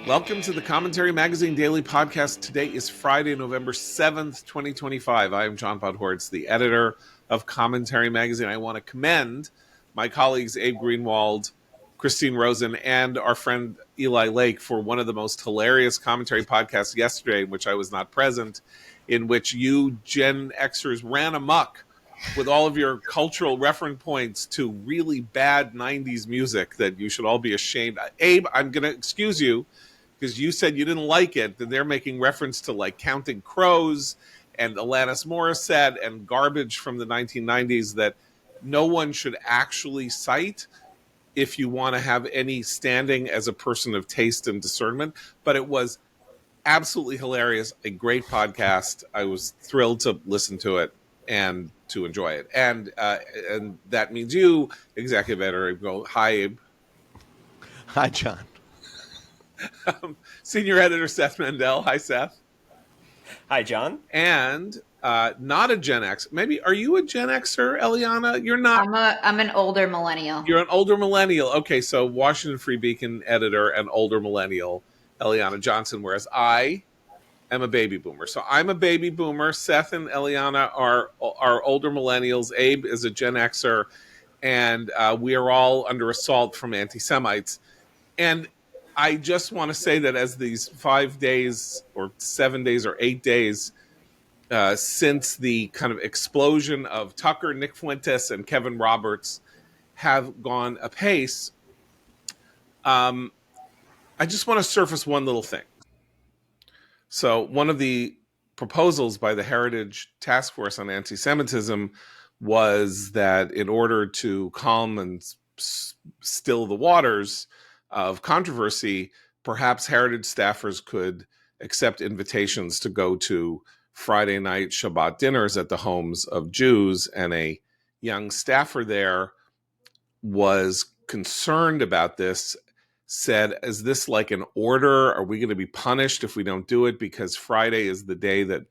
Welcome to the Commentary Magazine Daily Podcast. Today is Friday, November 7th, 2025. I am John Podhoretz, the editor of Commentary Magazine. I want to commend my colleagues Abe Greenwald, Christine Rosen, and our friend Eli Lake for one of the most hilarious commentary podcasts yesterday, in which I was not present, in which you Gen Xers ran amok with all of your cultural reference points to really bad 90s music that you should all be ashamed. Abe, I'm going to excuse you because you said you didn't like it, that they're making reference to like Counting Crows and Alanis Morissette and garbage from the 1990s that no one should actually cite if you want to have any standing as a person of taste and discernment. But it was absolutely hilarious, a great podcast. I was thrilled to listen to it and to enjoy it. And that means you, executive editor, go, hi, Abe. Hi, John. Senior editor Seth Mandel. Hi, Seth. Hi, John. And not a Gen X. Maybe, are you a Gen Xer, Eliana? You're not. I'm an older millennial. You're an older millennial. Okay, so Washington Free Beacon editor and older millennial, Eliana Johnson, whereas I am a baby boomer. So I'm a baby boomer. Seth and Eliana are older millennials. Abe is a Gen Xer. And we are all under assault from anti-Semites. And I just want to say that as these 5 days or 7 days or 8 days since the kind of explosion of Tucker, Nick Fuentes, and Kevin Roberts have gone apace, I just want to surface one little thing. So one of the proposals by the Heritage Task Force on Anti-Semitism was that in order to calm and still the waters of controversy, perhaps Heritage staffers could accept invitations to go to Friday night Shabbat dinners at the homes of Jews. And a young staffer there was concerned about this, said, is this like an order? Are we going to be punished if we don't do it? Because Friday is the day that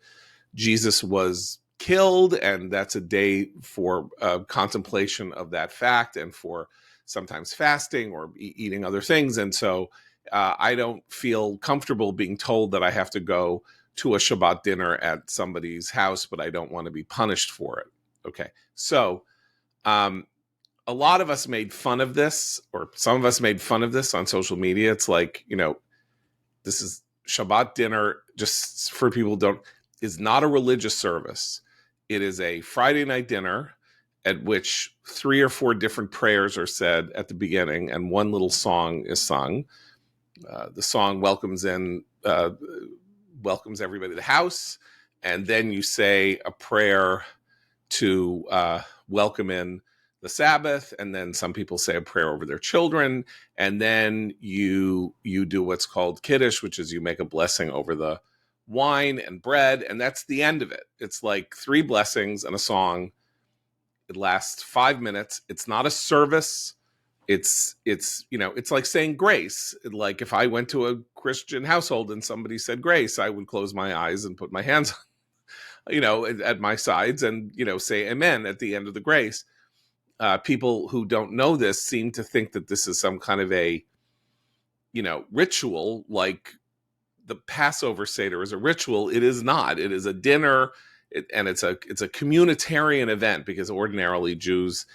Jesus was killed, and that's a day for contemplation of that fact and for sometimes fasting or eating other things. And so I don't feel comfortable being told that I have to go to a Shabbat dinner at somebody's house, but I don't want to be punished for it. Okay. So a lot of us made fun of this, or some of us made fun of this on social media. It's like, this is Shabbat dinner, just for people who don't, is not a religious service. It is a Friday night dinner at which 3 or 4 different prayers are said at the beginning, and one little song is sung. The song welcomes everybody to the house, and then you say a prayer to welcome in the Sabbath, and then some people say a prayer over their children, and then you do what's called Kiddush, which is you make a blessing over the wine and bread, and that's the end of it. It's like 3 blessings and a song. It lasts 5 minutes. It's not a service. It's like saying grace. Like if I went to a Christian household and somebody said grace, I would close my eyes and put my hands, at my sides and, say amen at the end of the grace. People who don't know this seem to think that this is some kind of a, ritual, like the Passover Seder is a ritual. It is not. It is a dinner. And it's a communitarian event, because ordinarily Jews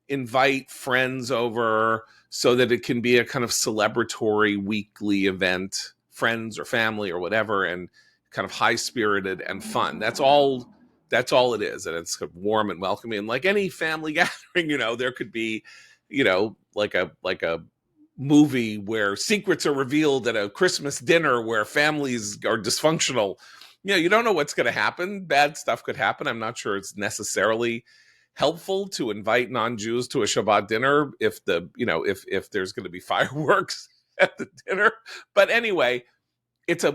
invite friends over so that it can be a kind of celebratory weekly event, friends or family or whatever, and kind of high-spirited and fun. That's all it is. And it's warm and welcoming. And like any family gathering, there could be, like a movie where secrets are revealed at a Christmas dinner where families are dysfunctional. You don't know what's going to happen. Bad stuff could happen. I'm not sure it's necessarily helpful to invite non-Jews to a Shabbat dinner if if there's going to be fireworks at the dinner. But anyway,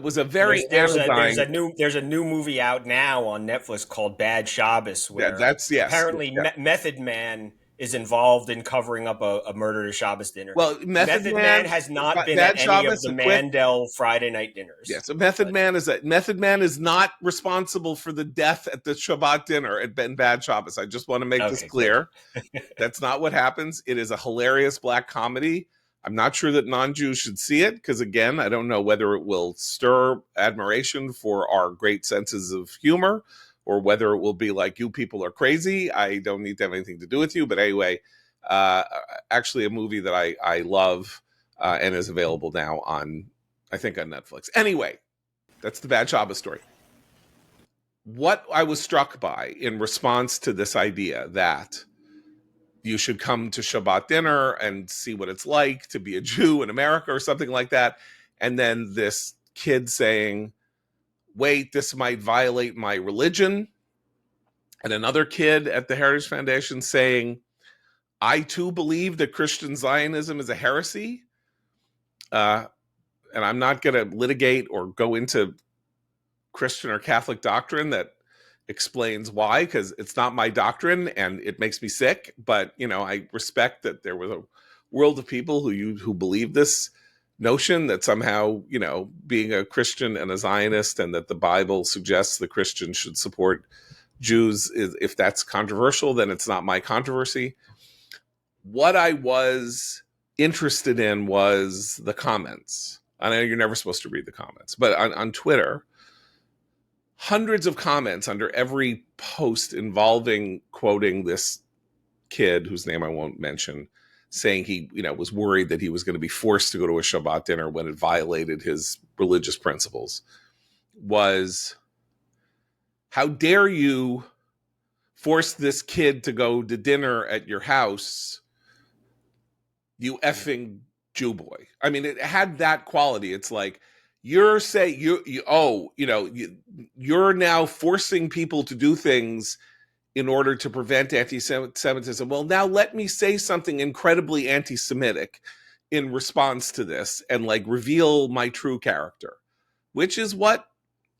was a very there's a new movie out now on Netflix called Bad Shabbos, where apparently Method Man is involved in covering up a murder to Shabbos dinner. Well, Method Man has not been at any of the Mandel Friday night dinners. Yeah, so Method Man is not responsible for the death at the Shabbat dinner at Bad Shabbos. I just want to make this clear. That's not what happens. It is a hilarious black comedy I'm not sure that non-Jews should see it because, again, I don't know whether it will stir admiration for our great senses of humor or whether it will be like, you people are crazy. I don't need to have anything to do with you. But anyway, actually a movie that I love and is available now on, I think, on Netflix. Anyway, that's the Bad Shabbos story. What I was struck by in response to this idea that you should come to Shabbat dinner and see what it's like to be a Jew in America or something like that. And then this kid saying, wait, this might violate my religion. And another kid at the Heritage Foundation saying, I too believe that Christian Zionism is a heresy. And I'm not going to litigate or go into Christian or Catholic doctrine that explains why, because it's not my doctrine and it makes me sick. But, I respect that there was a world of people who believe this notion that somehow, being a Christian and a Zionist and that the Bible suggests the Christians should support Jews, if that's controversial, then it's not my controversy. What I was interested in was the comments. I know you're never supposed to read the comments, but on Twitter, hundreds of comments under every post involving quoting this kid whose name I won't mention, saying he, was worried that he was going to be forced to go to a Shabbat dinner when it violated his religious principles, was, how dare you force this kid to go to dinner at your house, you effing Jew boy. I mean, it had that quality. It's like, you're saying you're now forcing people to do things in order to prevent anti-Semitism. Well, now let me say something incredibly anti-Semitic in response to this and reveal my true character, which is what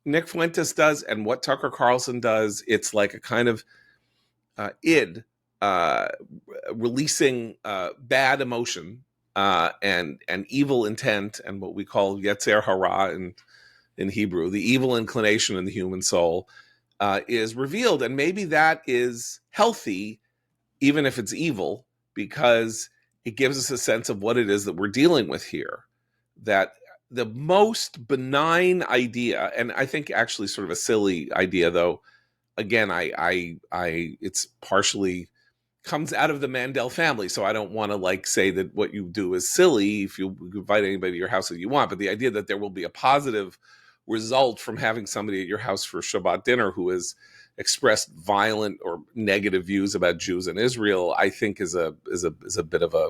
Nick Fuentes does and what Tucker Carlson does. It's like a kind of releasing bad emotion and evil intent, and what we call Yetzer Hara in Hebrew, the evil inclination in the human soul, is revealed. And maybe that is healthy, even if it's evil, because it gives us a sense of what it is that we're dealing with here. That the most benign idea, and I think actually sort of a silly idea, though, again, I it's partially comes out of the Mandel family, so I don't want to say that what you do is silly if you invite anybody to your house that you want, but the idea that there will be a positive result from having somebody at your house for Shabbat dinner who has expressed violent or negative views about Jews in Israel, I think is a bit of a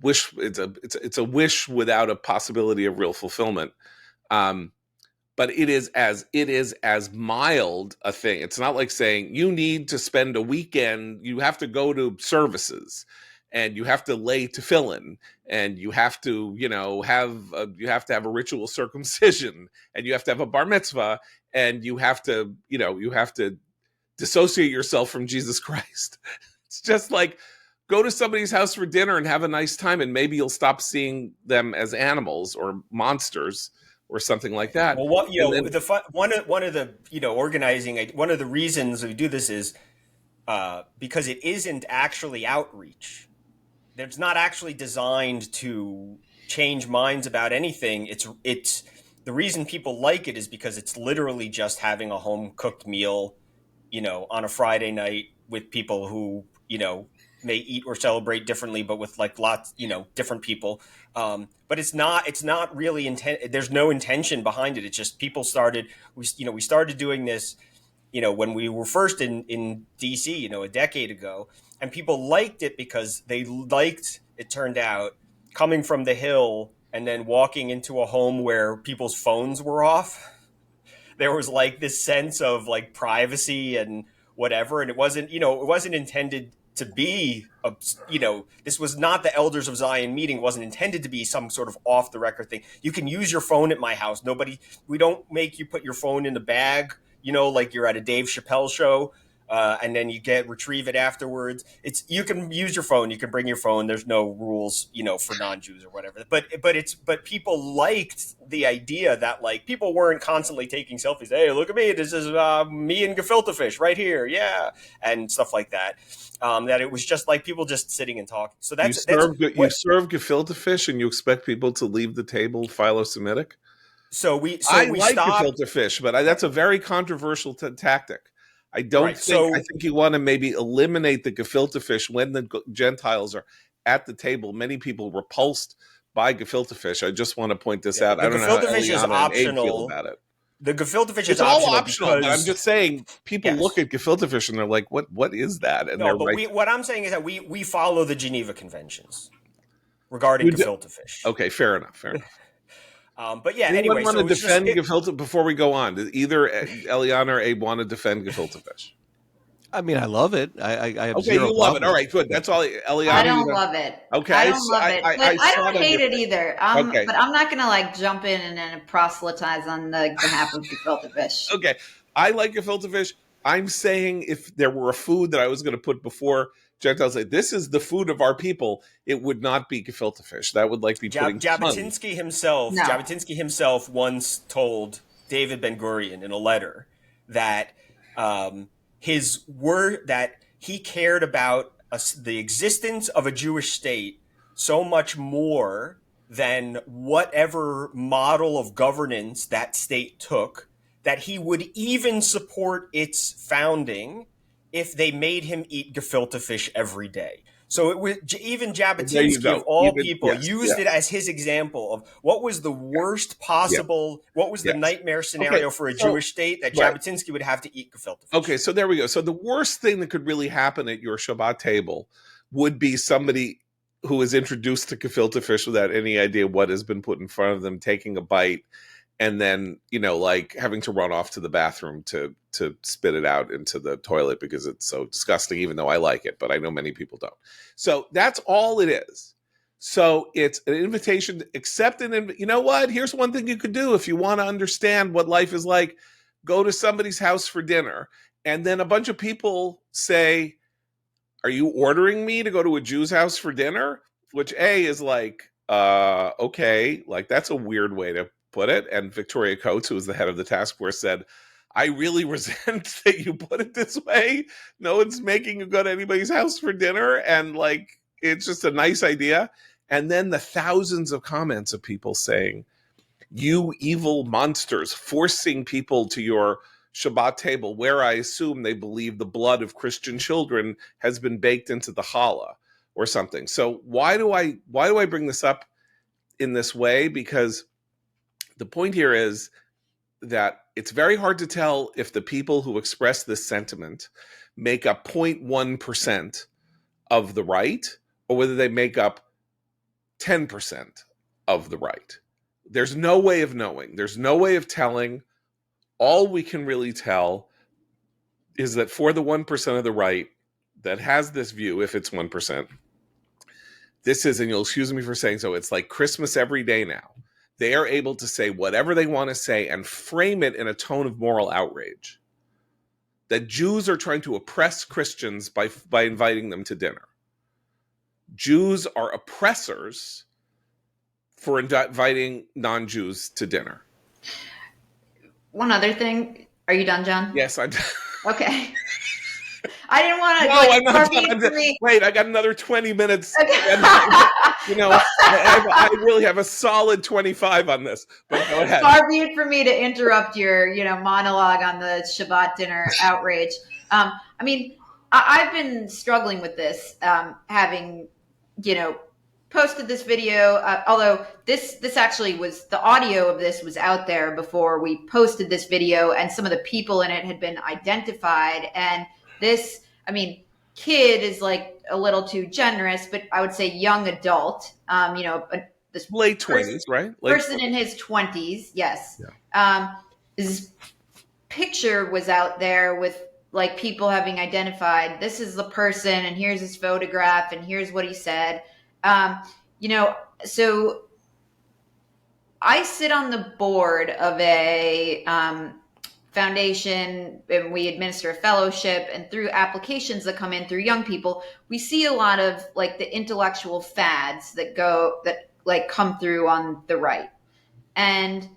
wish. It's a wish without a possibility of real fulfillment. But it is as mild a thing. It's not like saying you need to spend a weekend, you have to go to services and you have to lay tefillin and you have to, have a ritual circumcision and you have to have a bar mitzvah and you have to dissociate yourself from Jesus Christ. It's just like, go to somebody's house for dinner and have a nice time and maybe you'll stop seeing them as animals or monsters or something like that. Well, one of the organizing, one of the reasons we do this is because it isn't actually outreach. It's not actually designed to change minds about anything. It's the reason people like it is because it's literally just having a home cooked meal, on a Friday night with people who may eat or celebrate differently, but with lots, different people. But it's not really there's no intention behind it. It's just people started, we started doing this, when we were first in DC, a decade ago, and people liked it because they liked, it turned out, coming from the Hill and then walking into a home where people's phones were off. There was this sense of privacy and whatever. And it wasn't intended to be, this was not the Elders of Zion meeting. It wasn't intended to be some sort of off the record thing. You can use your phone at my house. We don't make you put your phone in the bag, like you're at a Dave Chappelle show. and then you retrieve it afterwards. You can use your phone. You can bring your phone. There's no rules, for non-Jews or whatever. But people liked the idea that like people weren't constantly taking selfies. Hey, look at me. This is me and gefilte fish right here. Yeah, and stuff like that. That it was just like people just sitting and talking. So You that's you serve gefilte fish, and you expect people to leave the table philo-Semitic. So I we like stopped. gefilte fish, but that's a very controversial tactic. I don't Right. think. I So think you want to maybe eliminate the gefilte fish when the Gentiles are at the table. Many people repulsed by gefilte fish. I just want to point this yeah, out. the I don't know how gefilte fish is Eliana and Abe feel optional. about it. The gefilte fish is It's all optional optional, but I'm because just saying people look yes. at gefilte fish and they're like, What is that?" And No, they're but right. what I'm saying is that we follow the Geneva Conventions regarding You do. gefilte fish. Okay, fair enough. Fair enough. But yeah, Anyone anyway, want to so it was just defend gefilte before we go on? Does either Eliana or Abe want to defend gefilte fish? I mean, I love it. I have Okay, zero you love it. problem All with right, good. it. That's all. I Eliana, you don't know. love it. Okay, I don't love it, but I I saw don't it on hate your it face. either. Okay, But I'm not gonna like jump in and then proselytize on the behalf of gefilte fish. okay. I like gefilte fish. I'm saying if there were a food that I was going to put before Gentiles, say this is the food of our people, it would not be gefilte fish. That would like be putting tongue. No. Jabotinsky himself once told David Ben Gurion in a letter that his word that he cared about the existence of a Jewish state so much more than whatever model of governance that state took, that he would even support its founding if they made him eat gefilte fish every day. So it was even There you Jabotinsky, of go. all Even people, yes, used yeah, it as his example of what was the worst yeah, possible, what was the yes. nightmare Okay, scenario for a so Jewish state that right. Jabotinsky would have to eat gefilte Okay, fish. so there we go. So the worst thing that could really happen at your Shabbat table would be somebody who is introduced to gefilte fish without any idea what has been put in front of them, taking a bite, and then like having to run off to the bathroom to spit it out into the toilet because it's so disgusting. Even though I like it, but I know many people don't. So that's all it is. So it's an invitation, accept an. You know what? Here's one thing you could do if you want to understand what life is like. Go to somebody's house for dinner, and then a bunch of people say, "Are you ordering me to go to a Jew's house for dinner?" Which A is like, okay, like that's a weird way to put it. And Victoria Coates, who was the head of the task force, said, "I really resent that you put it this way. No one's making you go to anybody's house for dinner, and like it's just a nice idea." And then the thousands of comments of people saying, "You evil monsters, forcing people to your Shabbat table, where I assume they believe the blood of Christian children has been baked into the challah," or something. So why do I bring this up in this way? Because the point here is that it's very hard to tell if the people who express this sentiment make up 0.1% of the right, or whether they make up 10% of the right. There's no way of knowing. There's no way of telling. All we can really tell is that for the 1% of the right that has this view, if it's 1%, this is, and you'll excuse me for saying so, it's like Christmas every day now. They are able to say whatever they want to say and frame it in a tone of moral outrage. That Jews are trying to oppress Christians by inviting them to dinner. Jews are oppressors for inviting non-Jews to dinner. One other thing. Are you done, John? Yes, I'm. Okay. I didn't want to No, like I'm not far done. be it for me. Wait, I got another 20 minutes. And, Okay. I really have a solid 25 on this. But go ahead. Far be it for me to interrupt your, monologue on the Shabbat dinner outrage. I mean, I've been struggling with this, having, posted this video. Although this actually was, the audio of this was out there before we posted this video, and some of the people in it had been identified. And this, kid is like a little too generous, but I would say young adult. This Late 20s, right? person in his 20s, yes. Yeah. His picture was out there with like people having identified this is the person, and here's his photograph, and here's what he said. So I sit on the board of a foundation, and we administer a fellowship, and through applications that come in through young people, we see a lot of like the intellectual fads that like come through on the right. And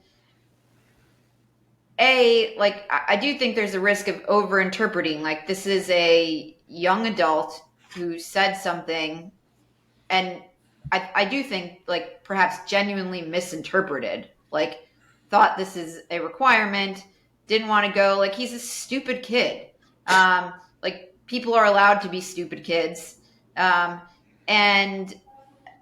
I do think there's a risk of over interpreting. Like, this is a young adult who said something, and I do think, like, perhaps genuinely misinterpreted. Like, thought this is a requirement, didn't want to go. Like, he's a stupid kid. Like, people are allowed to be stupid kids. And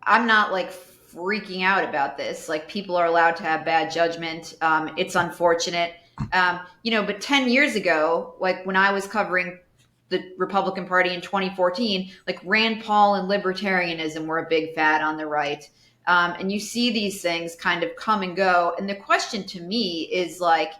I'm not like freaking out about this. Like, people are allowed to have bad judgment. It's unfortunate. But 10 years ago, like when I was covering the Republican Party in 2014, like Rand Paul and libertarianism were a big fad on the right. And you see these things kind of come and go. And the question to me is like,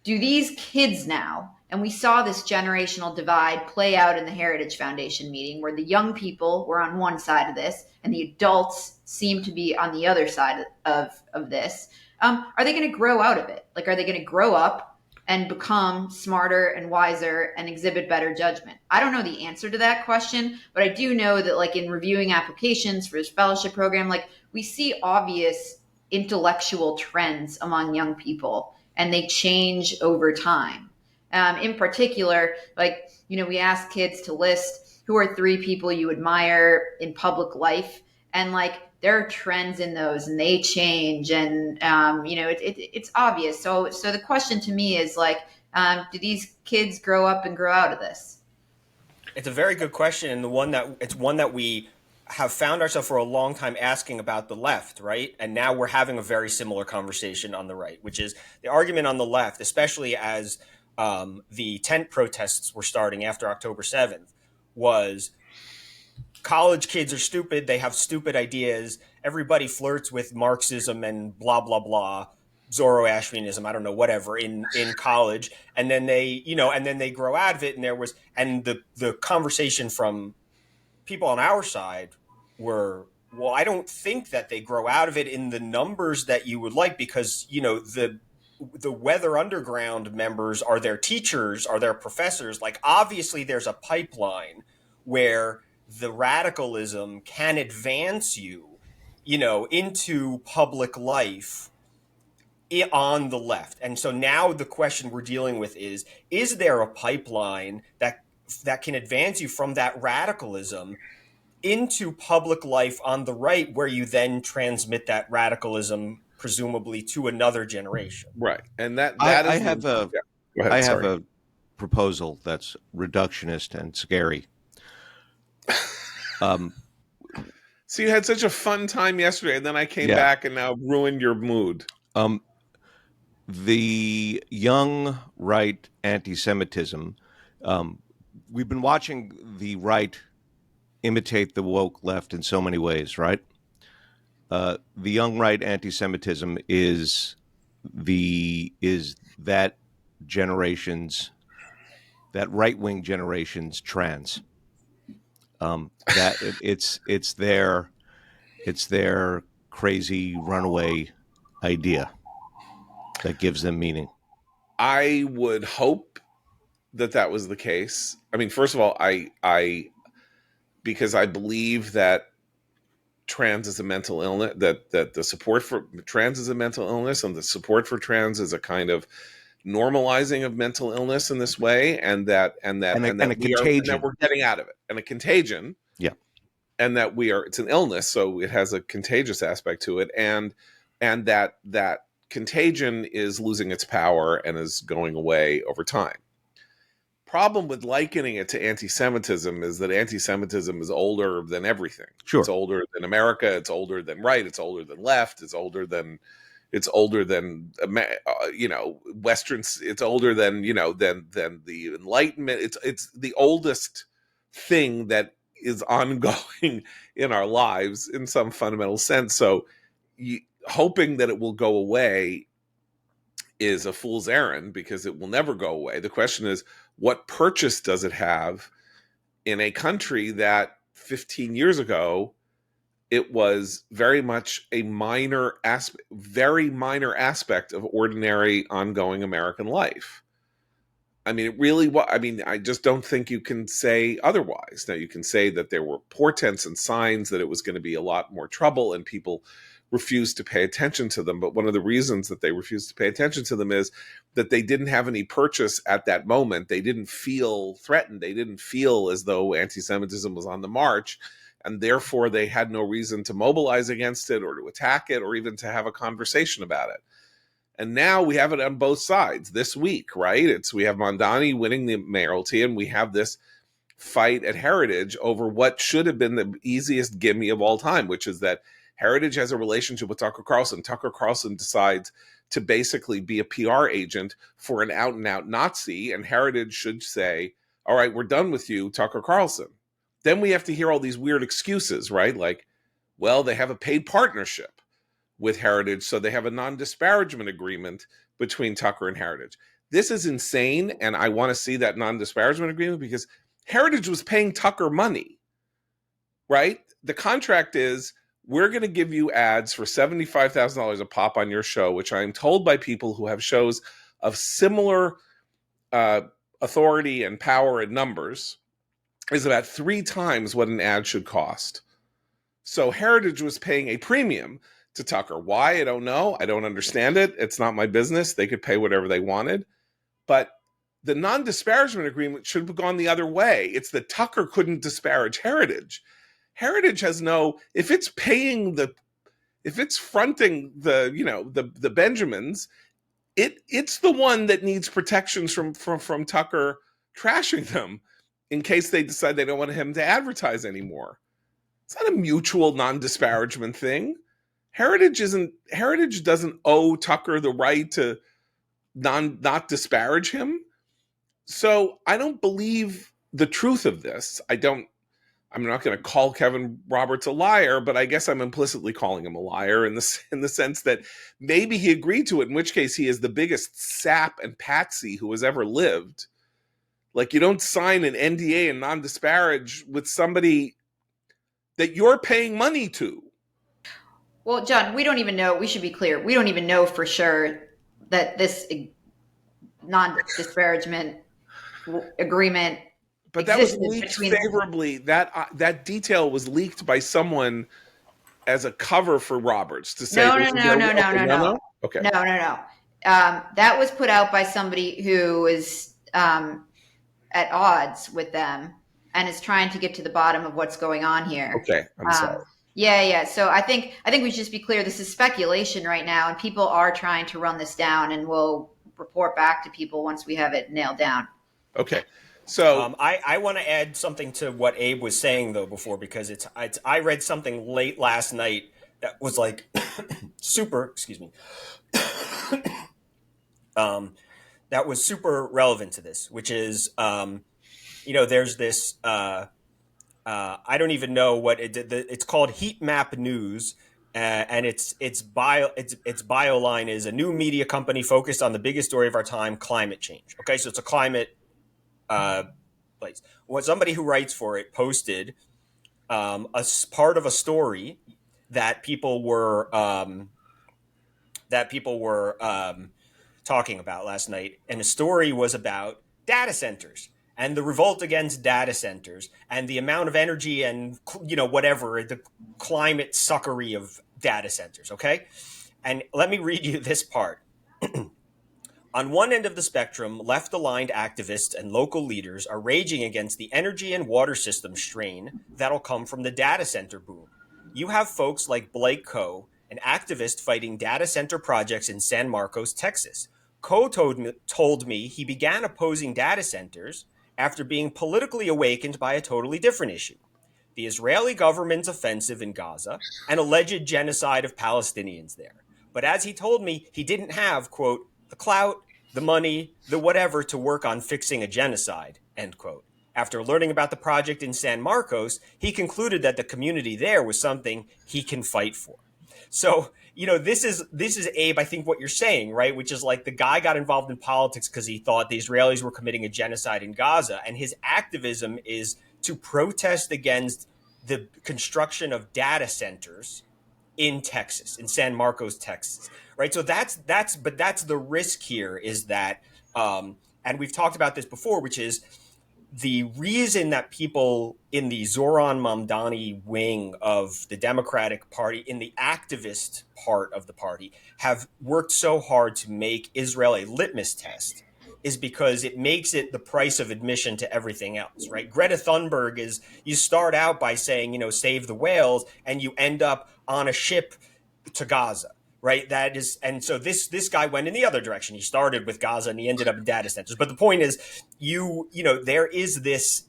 do these kids now, and we saw this generational divide play out in the Heritage Foundation meeting where the young people were on one side of this and the adults seem to be on the other side of this. Are they going to grow out of it? Like, are they going to grow up and become smarter and wiser and exhibit better judgment? I don't know the answer to that question, but I do know that, like, in reviewing applications for this fellowship program, like, we see obvious intellectual trends among young people, and they change over time. In particular, like, we ask kids to list who are 3 people you admire in public life, and like, there are trends in those, and they change, and it's obvious. So the question to me is like, do these kids grow up and grow out of this? It's a very good question, and one that we have found ourselves for a long time asking about the left, right? And now we're having a very similar conversation on the right, which is the argument on the left, especially as the tent protests were starting after October 7th, was college kids are stupid. They have stupid ideas. Everybody flirts with Marxism and blah, blah, blah. Zoroastrianism, I don't know, whatever, in college. And then they grow out of it. And the conversation from people on our side were, well, I don't think that they grow out of it in the numbers that you would like, because, the Weather Underground members are their teachers, are their professors. Like, obviously there's a pipeline where the radicalism can advance you, into public life on the left. And so now the question we're dealing with is there a pipeline that can advance you from that radicalism into public life on the right, where you then transmit that radicalism presumably to another generation? Right. And that I is have a yeah. Go ahead, I have sorry. a proposal that's reductionist and scary. So you had such a fun time yesterday, and then I came Yeah. back and now ruined your mood. The young right anti-Semitism. We've been watching the right imitate the woke left in so many ways, right? The young right anti-Semitism is that right-wing generation's trans. That it's their crazy runaway idea that gives them meaning. I would hope that was the case. I mean, first of all, I because I believe that trans is a mental illness, that the support for trans is a mental illness, and the support for trans is a kind of normalizing of mental illness in this way, and that we're getting out of it, and a contagion. Yeah. And that it's an illness, so it has a contagious aspect to it, and that contagion is losing its power and is going away over time. Problem with likening it to anti-Semitism is that anti-Semitism is older than everything. Sure. It's older than America. It's older than right. It's older than left. It's older than Western. It's older than than the Enlightenment. It's the oldest thing that is ongoing in our lives in some fundamental sense. So hoping that it will go away is a fool's errand, because it will never go away. The question is, what purchase does it have in a country that 15 years ago it was very much a very minor aspect of ordinary ongoing American life. I mean, it really was. I mean, I just don't think you can say otherwise. Now, you can say that there were portents and signs that it was going to be a lot more trouble, and people refused to pay attention to them. But one of the reasons that they refused to pay attention to them is that they didn't have any purchase at that moment. They didn't feel threatened. They didn't feel as though anti-Semitism was on the march, and therefore they had no reason to mobilize against it or to attack it or even to have a conversation about it. And now we have it on both sides this week, right? We have Mondani winning the mayoralty, and we have this fight at Heritage over what should have been the easiest gimme of all time, which is that Heritage has a relationship with Tucker Carlson. Tucker Carlson decides to basically be a PR agent for an out-and-out Nazi, and Heritage should say, all right, we're done with you, Tucker Carlson. Then we have to hear all these weird excuses, right? Like, well, they have a paid partnership with Heritage, so they have a non-disparagement agreement between Tucker and Heritage. This is insane, and I want to see that non-disparagement agreement because Heritage was paying Tucker money, right? The contract is, we're going to give you ads for $75,000 a pop on your show, which I am told by people who have shows of similar authority and power and numbers is about 3 times what an ad should cost. So Heritage was paying a premium to Tucker. Why? I don't know. I don't understand it. It's not my business. They could pay whatever they wanted. But the non-disparagement agreement should have gone the other way. It's that Tucker couldn't disparage Heritage. Heritage has if it's fronting the Benjamins, it's the one that needs protections from Tucker trashing them in case they decide they don't want him to advertise anymore. It's not a mutual non-disparagement thing. Heritage doesn't owe Tucker the right to not disparage him. So I don't believe the truth of this. I'm not going to call Kevin Roberts a liar, but I guess I'm implicitly calling him a liar in the sense that maybe he agreed to it, in which case he is the biggest sap and patsy who has ever lived. Like, you don't sign an NDA and non-disparage with somebody that you're paying money to. Well, John, we don't even know. We should be clear. We don't even know for sure that this non-disparagement agreement. But that was leaked favorably. That detail was leaked by someone as a cover for Roberts to say. No. Okay. No. That was put out by somebody who is at odds with them and is trying to get to the bottom of what's going on here. Okay, I'm sorry. Yeah. So I think we should just be clear. This is speculation right now, and people are trying to run this down, and we'll report back to people once we have it nailed down. Okay. So I want to add something to what Abe was saying though before, because I read something late last night that was like super. Excuse me. That was super relevant to this, which is there's this. I don't even know what it's called. Heat Map News, and its bioline is a new media company focused on the biggest story of our time, climate change. Okay, so it's a climate place. What somebody who writes for it posted a part of a story that people were talking about last night, and the story was about data centers and the revolt against data centers and the amount of energy and whatever the climate suckery of data centers. Okay, and let me read you this part. On one end of the spectrum, left-aligned activists and local leaders are raging against the energy and water system strain that'll come from the data center boom. You have folks like Blake Coe, an activist fighting data center projects in San Marcos, Texas. Coe told me he began opposing data centers after being politically awakened by a totally different issue: the Israeli government's offensive in Gaza and alleged genocide of Palestinians there. But as he told me, he didn't have, quote, the clout, the money, the whatever to work on fixing a genocide, end quote. After learning about the project in San Marcos, he concluded that the community there was something he can fight for. So, this is Abe, I think what you're saying, right? Which is like the guy got involved in politics because he thought the Israelis were committing a genocide in Gaza, and his activism is to protest against the construction of data centers in Texas, in San Marcos, Texas, right? So that's the risk here is that, and we've talked about this before, which is the reason that people in the Zoran Mamdani wing of the Democratic Party, in the activist part of the party, have worked so hard to make Israel a litmus test is because it makes it the price of admission to everything else, right? Greta Thunberg is, you start out by saying, save the whales, and you end up on a ship to Gaza, right? That is, and so this guy went in the other direction. He started with Gaza and he ended up in data centers. But the point is, there is this,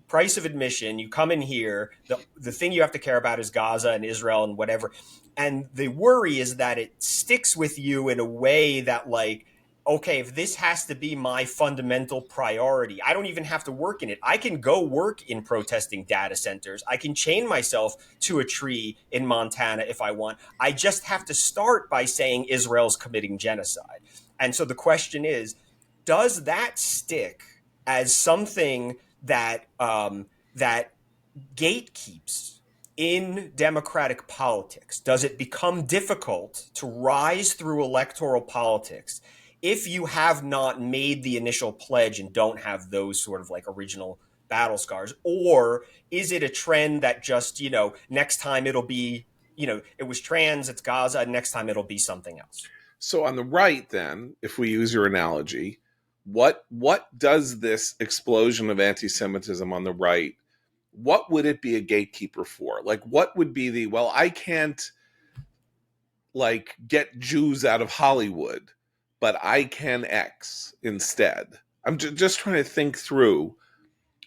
price of admission. You come in here, the thing you have to care about is Gaza and Israel and whatever. And the worry is that it sticks with you in a way that, like, okay, if this has to be my fundamental priority, I don't even have to work in it. I can go work in protesting data centers. I can chain myself to a tree in Montana if I want. I just have to start by saying Israel's committing genocide. And so the question is, does that stick as something that that gatekeeps in democratic politics? Does it become difficult to rise through electoral politics if you have not made the initial pledge and don't have those sort of like original battle scars? Or is it a trend that just, next time it'll be, it was trans, it's Gaza, and next time it'll be something else? So on the right, then, if we use your analogy, what does this explosion of anti-Semitism on the right, what would it be a gatekeeper for? Like, what would be the, well, I can't, like, get Jews out of Hollywood, but I can X instead. I'm just trying to think through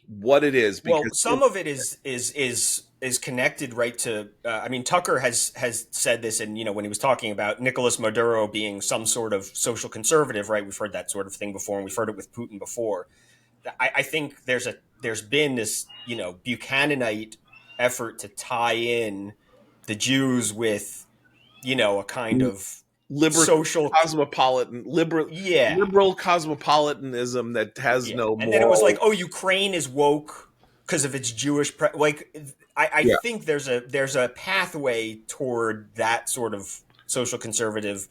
what it is. Because well, some of it is connected right to. I mean, Tucker has said this, and when he was talking about Nicolas Maduro being some sort of social conservative, right? We've heard that sort of thing before, and we've heard it with Putin before. I think there's been this Buchananite effort to tie in the Jews with a kind of social cosmopolitan liberal cosmopolitanism that has no moral. And then it was like, oh, Ukraine is woke because of its Jewish I think there's a pathway toward that sort of social conservative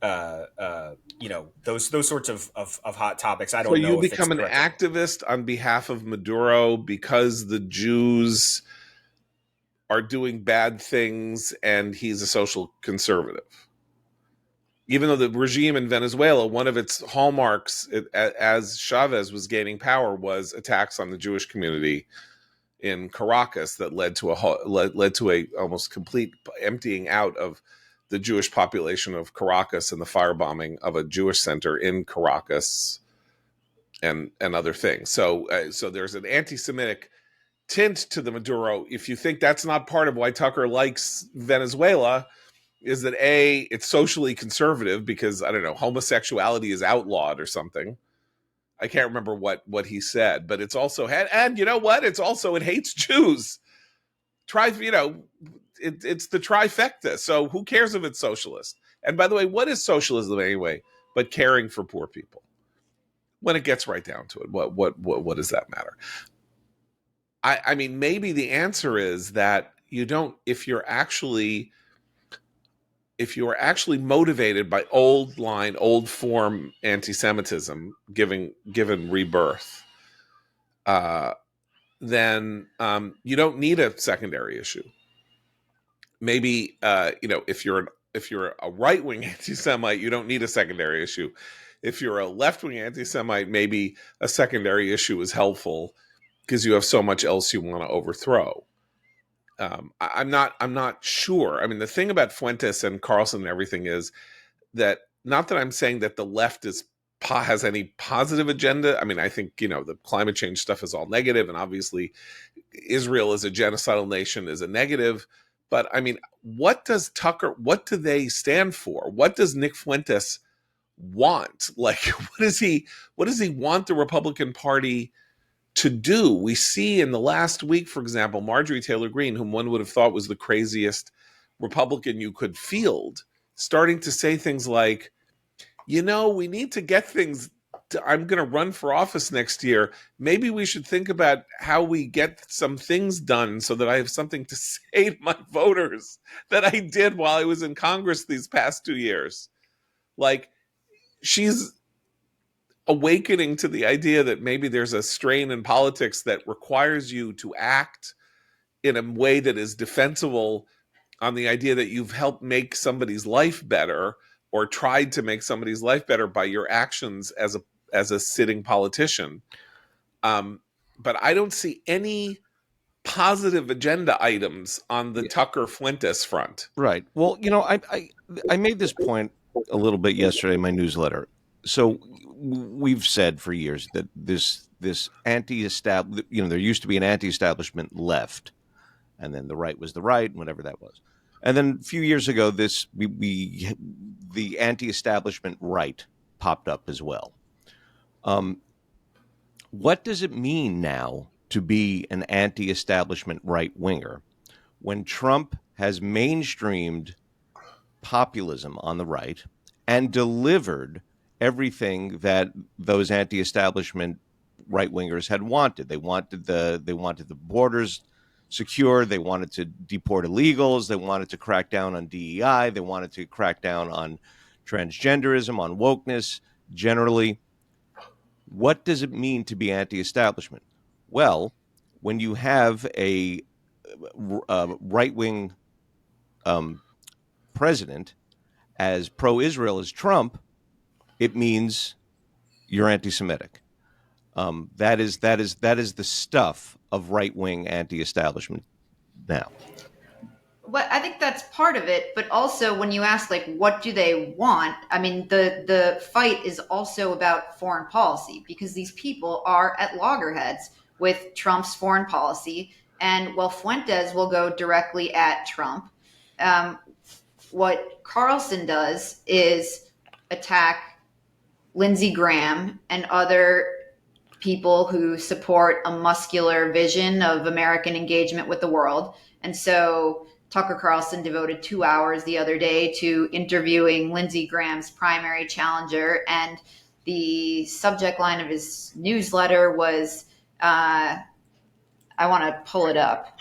those sorts of hot topics. I don't know. So you become an activist on behalf of Maduro because the Jews are doing bad things and he's a social conservative. Even though the regime in Venezuela, one of its hallmarks as Chavez was gaining power was attacks on the Jewish community in Caracas that led to a almost complete emptying out of the Jewish population of Caracas and the firebombing of a Jewish center in Caracas and other things. So there's an anti-Semitic tint to the Maduro. If you think that's not part of why Tucker likes Venezuela, is that A, it's socially conservative because, I don't know, homosexuality is outlawed or something. I can't remember what he said, but it's also, and you know what? It's also, it hates Jews. It's the trifecta. So who cares if it's socialist? And by the way, what is socialism anyway, but caring for poor people? When it gets right down to it, what does that matter? I mean, maybe the answer is that you don't, if you're actually motivated by old form anti-Semitism, given rebirth, then you don't need a secondary issue. Maybe if you're a right-wing anti-Semite, you don't need a secondary issue. If you're a left-wing anti-Semite, maybe a secondary issue is helpful because you have so much else you want to overthrow. I'm not sure. I mean, the thing about Fuentes and Carlson and everything is that, not that I'm saying that the left has any positive agenda. I mean, I think, the climate change stuff is all negative, and obviously Israel as a genocidal nation is a negative. But I mean, what do they stand for? What does Nick Fuentes want? Like, what does he want the Republican Party to do? We see in the last week, for example, Marjorie Taylor Greene, whom one would have thought was the craziest Republican you could field, starting to say things like, we need to get things I'm going to run for office next year. Maybe we should think about how we get some things done so that I have something to say to my voters that I did while I was in Congress these past 2 years. Like, she's awakening to the idea that maybe there's a strain in politics that requires you to act in a way that is defensible on the idea that you've helped make somebody's life better or tried to make somebody's life better by your actions as a sitting politician. But I don't see any positive agenda items on the Tucker Fuentes front. Right. Well, I made this point a little bit yesterday in my newsletter. So we've said for years that this anti-establishment, there used to be an anti-establishment left, and then the right was the right, whatever that was. And then a few years ago, the anti-establishment right popped up as well. What does it mean now to be an anti-establishment right winger when Trump has mainstreamed populism on the right and delivered everything that those anti-establishment right wingers had wanted? They wanted the borders secure. They wanted to deport illegals. They wanted to crack down on DEI. They wanted to crack down on transgenderism, on wokeness generally. What does it mean to be anti-establishment? Well, when you have a right-wing president as pro-Israel as Trump, it means you're anti-Semitic. That is the stuff of right-wing anti-establishment now. Well, I think that's part of it, but also when you ask, like, what do they want? I mean, the fight is also about foreign policy, because these people are at loggerheads with Trump's foreign policy, and while Fuentes will go directly at Trump, what Carlson does is attack Lindsey Graham and other people who support a muscular vision of American engagement with the world. And so Tucker Carlson devoted 2 hours the other day to interviewing Lindsey Graham's primary challenger. And the subject line of his newsletter was, I want to pull it up.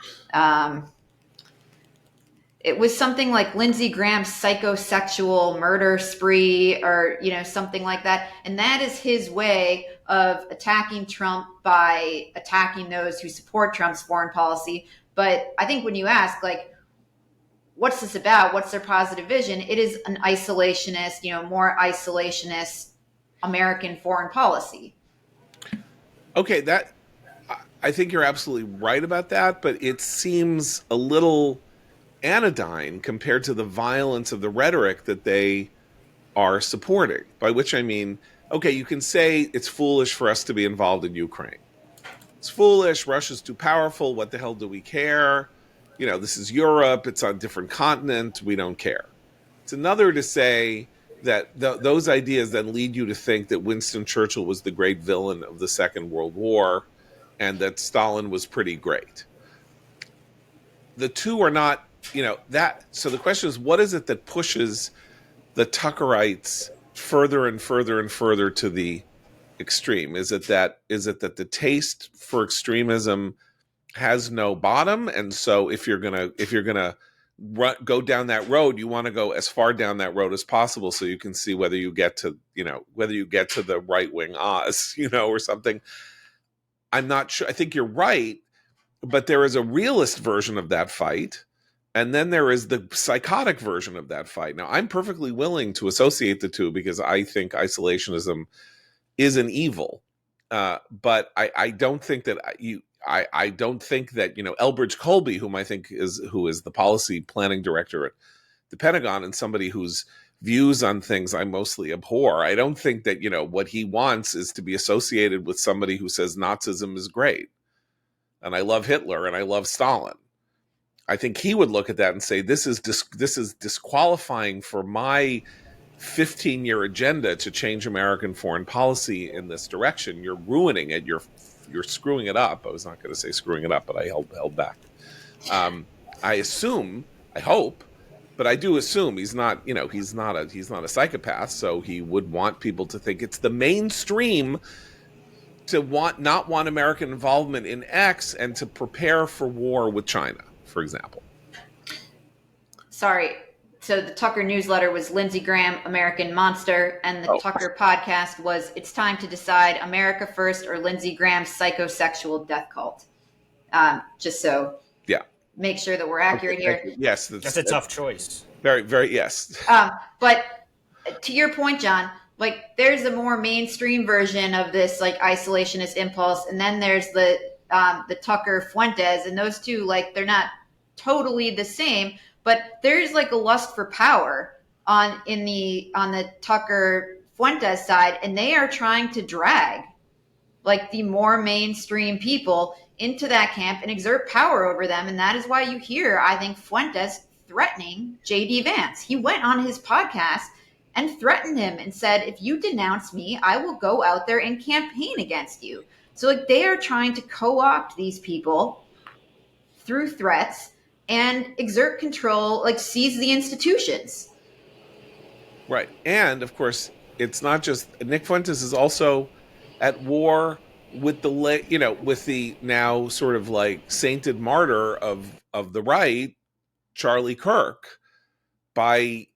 It was something like Lindsey Graham's psychosexual murder spree, or, something like that. And that is his way of attacking Trump by attacking those who support Trump's foreign policy. But I think when you ask, like, what's this about? What's their positive vision? It is an isolationist, more isolationist American foreign policy. Okay, I think you're absolutely right about that, but it seems a little anodyne compared to the violence of the rhetoric that they are supporting. By which I mean, okay, you can say it's foolish for us to be involved in Ukraine. It's foolish. Russia's too powerful. What the hell do we care? This is Europe. It's on a different continent. We don't care. It's another to say that those ideas then lead you to think that Winston Churchill was the great villain of the Second World War and that Stalin was pretty great. The two are not, that. So the question is, what is it that pushes the Tuckerites further and further and further to the extreme? Is it that the taste for extremism has no bottom, and so if you're gonna go down that road, you want to go as far down that road as possible so you can see whether you get to the right wing Oz, or something. I'm not sure. I think you're right, but there is a realist version of that fight, and then there is the psychotic version of that fight. Now, I'm perfectly willing to associate the two because I think isolationism is an evil, but I don't think that I don't think that Elbridge Colby, who is the policy planning director at the Pentagon and somebody whose views on things I mostly abhor, I don't think that what he wants is to be associated with somebody who says Nazism is great and I love Hitler and I love Stalin. I think he would look at that and say this is disqualifying for my 15-year agenda to change American foreign policy in this direction. You're ruining it. You're screwing it up. I was not going to say screwing it up, but I held back. I hope but I do assume he's not, he's not a psychopath, so he would want people to think it's the mainstream to not want American involvement in X and to prepare for war with China, for example. Sorry. So the Tucker newsletter was Lindsey Graham, American Monster, and the Tucker podcast was It's Time to Decide, America First or Lindsey Graham's Psychosexual Death Cult. Just so make sure that we're accurate here. Yes, that's a tough choice. Very, very, yes. But to your point, John, like there's a more mainstream version of this like isolationist impulse, and then there's the Tucker Fuentes, and those two, like, they're not totally the same, but there's like a lust for power on the Tucker Fuentes side, and they are trying to drag like the more mainstream people into that camp and exert power over them. And that is why you hear, I think, Fuentes threatening JD Vance. He went on his podcast and threatened him and said, if you denounce me, I will go out there and campaign against you. So like they are trying to co-opt these people through threats and exert control, like seize the institutions. Right. And of course, it's not just Nick Fuentes is also at war with with the now sort of like sainted martyr of the right, Charlie Kirk, by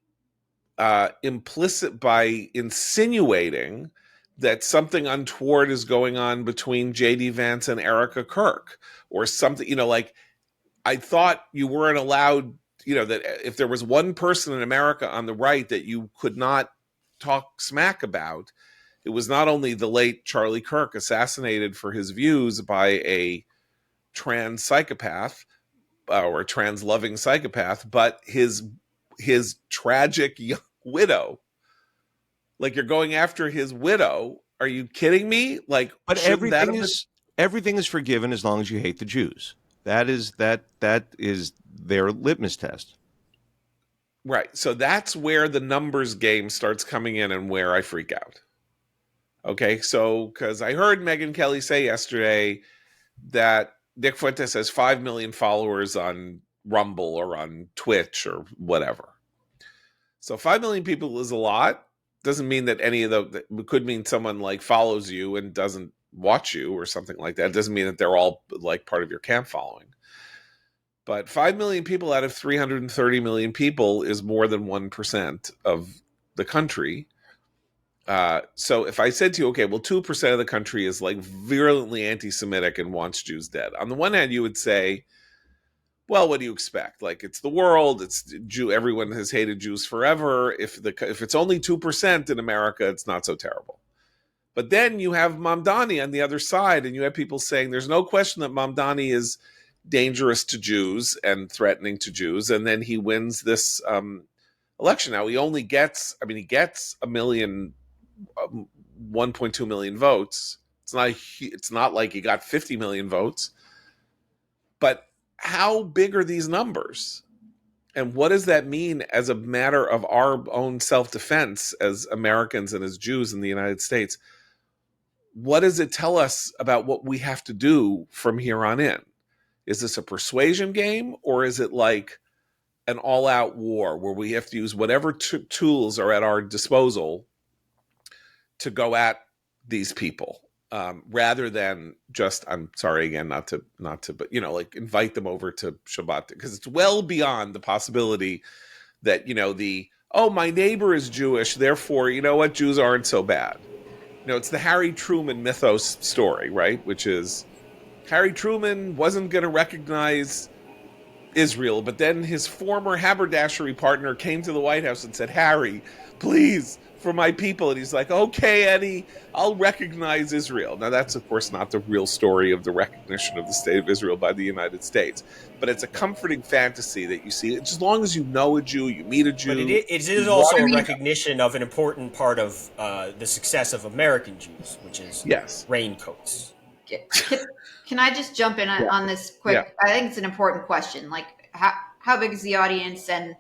insinuating that something untoward is going on between JD Vance and Erica Kirk or something, like I thought you weren't allowed, that if there was one person in America on the right that you could not talk smack about, it was not only the late Charlie Kirk, assassinated for his views by a trans psychopath or a trans loving psychopath, but his tragic young widow. Like, you're going after his widow. Are you kidding me? Like, but everything is forgiven as long as you hate the Jews. That is their litmus test. Right. So that's where the numbers game starts coming in and where I freak out. Okay. So, because I heard Megyn Kelly say yesterday that Nick Fuentes has 5 million followers on Rumble or on Twitch or whatever. So 5 million people is a lot. Doesn't mean that any of the could mean someone like follows you and doesn't watch you or something like that. It doesn't mean that they're all like part of your camp following. But 5 million people out of 330 million people is more than 1% of the country. So if I said to you, okay, well, 2% of the country is like virulently anti-Semitic and wants Jews dead. On the one hand, you would say, well, what do you expect? Like, it's the world. It's Jew. Everyone has hated Jews forever. If it's only 2% in America, it's not so terrible. But then you have Mamdani on the other side, and you have people saying there's no question that Mamdani is dangerous to Jews and threatening to Jews, and then he wins this election. Now he gets a million, 1.2 million votes. It's not like he got 50 million votes, but how big are these numbers? And what does that mean as a matter of our own self-defense as Americans and as Jews in the United States? What does it tell us about what we have to do from here on in? Is this a persuasion game, or is it like an all-out war where we have to use whatever tools are at our disposal to go at these people, rather than just, I'm sorry again, not to, but like invite them over to Shabbat, because it's well beyond the possibility that my neighbor is Jewish, therefore what, Jews aren't so bad. It's the Harry Truman mythos story, right? Which is Harry Truman wasn't going to recognize Israel, but then his former haberdashery partner came to the White House and said, Harry, please, for my people. And he's like, okay, Eddie, I'll recognize Israel. Now, that's, of course, not the real story of the recognition of the state of Israel by the United States. But it's a comforting fantasy that you see. As long as you know a Jew, you meet a Jew. But it is also a recognition of an important part of the success of American Jews, which is raincoats. Can I just jump in on this quick? Yeah. I think it's an important question. Like, how big is the audience, and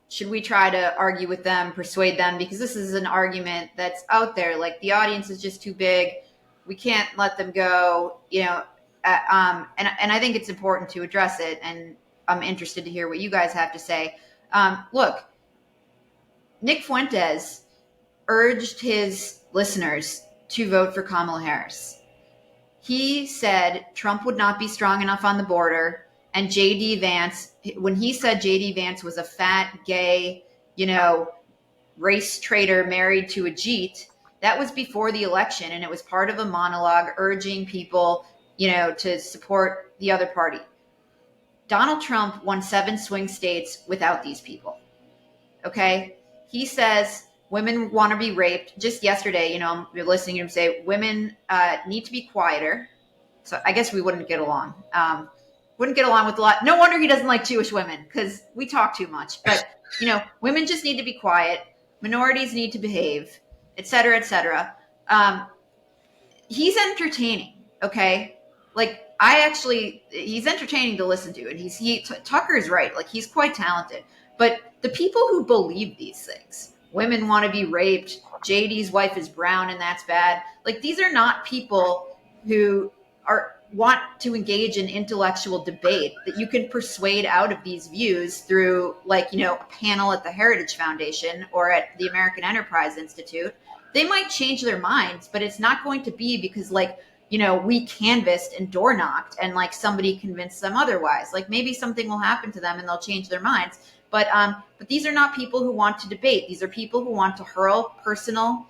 should we try to argue with them, persuade them? Because this is an argument that's out there. Like, the audience is just too big. We can't let them go. And I think it's important to address it. And I'm interested to hear what you guys have to say. Look, Nick Fuentes urged his listeners to vote for Kamala Harris. He said Trump would not be strong enough on the border. And J.D. Vance, when he said J.D. Vance was a fat, gay, race traitor married to a Jeet, that was before the election. And it was part of a monologue urging people, to support the other party. Donald Trump won 7 swing states without these people. Okay. He says women want to be raped. Just yesterday, you're listening to him say women need to be quieter. So I guess we wouldn't get along. Wouldn't get along with a lot. No wonder he doesn't like Jewish women, because we talk too much. But, women just need to be quiet. Minorities need to behave, et cetera, et cetera. He's entertaining. Okay. Like, he's entertaining to listen to. And Tucker's right. Like, he's quite talented. But the people who believe these things, women want to be raped, JD's wife is brown and that's bad. Like, these are not people who want to engage in intellectual debate that you can persuade out of these views through, a panel at the Heritage Foundation or at the American Enterprise Institute. They might change their minds, but it's not going to be because, we canvassed and door knocked and somebody convinced them otherwise. Maybe something will happen to them and they'll change their minds. But these are not people who want to debate. These are people who want to hurl personal,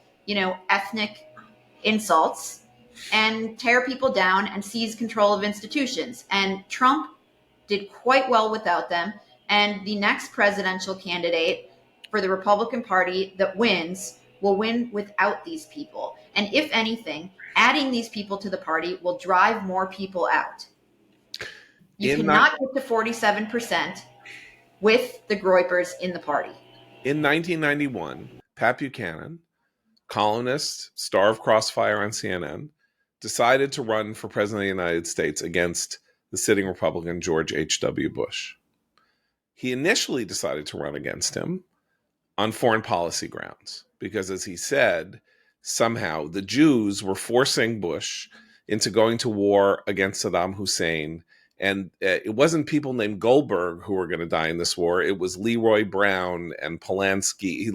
ethnic insults and tear people down and seize control of institutions. And Trump did quite well without them. And the next presidential candidate for the Republican Party that wins will win without these people. And if anything, adding these people to the party will drive more people out. You cannot get to 47% with the Groypers in the party. In 1991, Pat Buchanan, columnist, star of Crossfire on CNN, decided to run for president of the United States against the sitting Republican George H.W. Bush. He initially decided to run against him on foreign policy grounds because, as he said, somehow the Jews were forcing Bush into going to war against Saddam Hussein. And it wasn't people named Goldberg who were going to die in this war. It was Leroy Brown and Polanski. He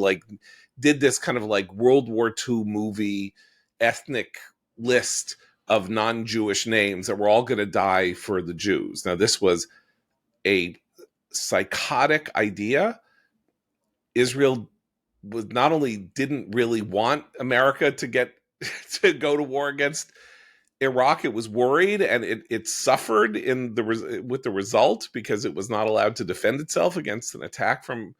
did this kind of World War II movie ethnic list of non-Jewish names that were all going to die for the Jews. Now, this was a psychotic idea. Israel was not only didn't really want America to go to war against Iraq, it was worried, and it suffered with the result because it was not allowed to defend itself against an attack from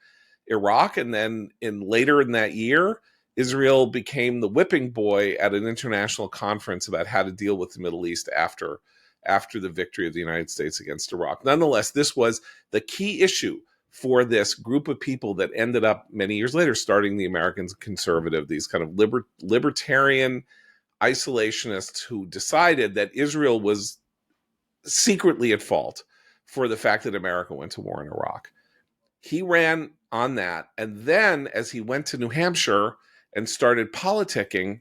Iraq. And then later in that year, Israel became the whipping boy at an international conference about how to deal with the Middle East after the victory of the United States against Iraq. Nonetheless, this was the key issue for this group of people that ended up many years later starting the American Conservative, these kind of libertarian isolationists who decided that Israel was secretly at fault for the fact that America went to war in Iraq. He ran on that. And then as he went to New Hampshire and started politicking,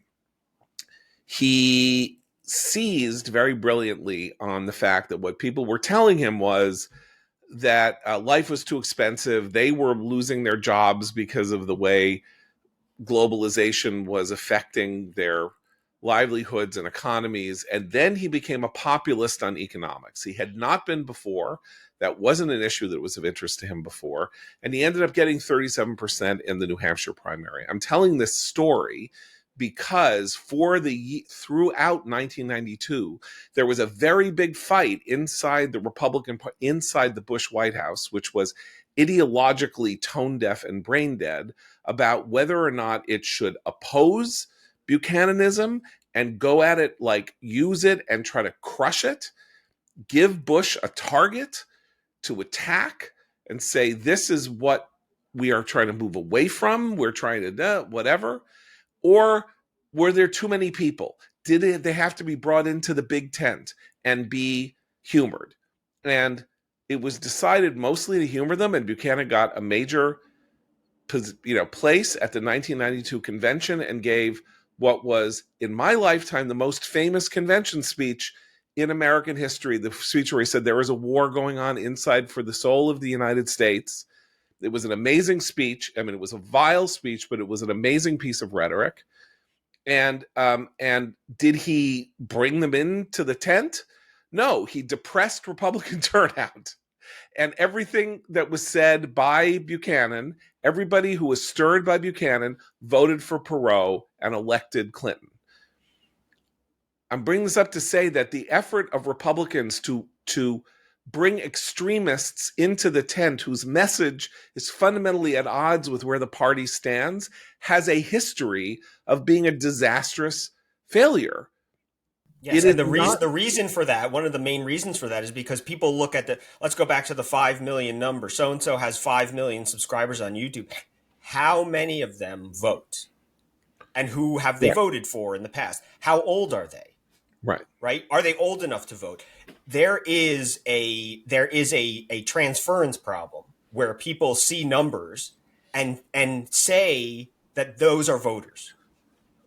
he seized very brilliantly on the fact that what people were telling him was that life was too expensive. They were losing their jobs because of the way globalization was affecting their livelihoods and economies. And then he became a populist on economics. He had not been before. That wasn't an issue that was of interest to him before. And he ended up getting 37% in the New Hampshire primary. I'm telling this story because throughout 1992, there was a very big fight inside the Bush White House, which was ideologically tone deaf and brain dead, about whether or not it should oppose Buchananism and go at it, use it and try to crush it, give Bush a target to attack and say, this is what we are trying to move away from. We're trying to do whatever. Or were there too many people? Did they have to be brought into the big tent and be humored? And it was decided mostly to humor them, and Buchanan got a major place at the 1992 convention and gave what was, in my lifetime, the most famous convention speech in American history. The speech where he said there is a war going on inside for the soul of the United States, It was an amazing speech. I mean, it was a vile speech, but it was an amazing piece of rhetoric. And did he bring them into the tent? No, he depressed Republican turnout. And everything that was said by Buchanan, everybody who was stirred by Buchanan voted for Perot and elected Clinton. I'm bringing this up to say that the effort of Republicans to bring extremists into the tent whose message is fundamentally at odds with where the party stands has a history of being a disastrous failure. Yes, and the reason for that, one of the main reasons for that, is because people look at let's go back to the 5 million number. So and so has 5 million subscribers on YouTube. How many of them vote? And who have they voted for in the past? How old are they? Right? Are they old enough to vote? There is a transference problem where people see numbers and say that those are voters.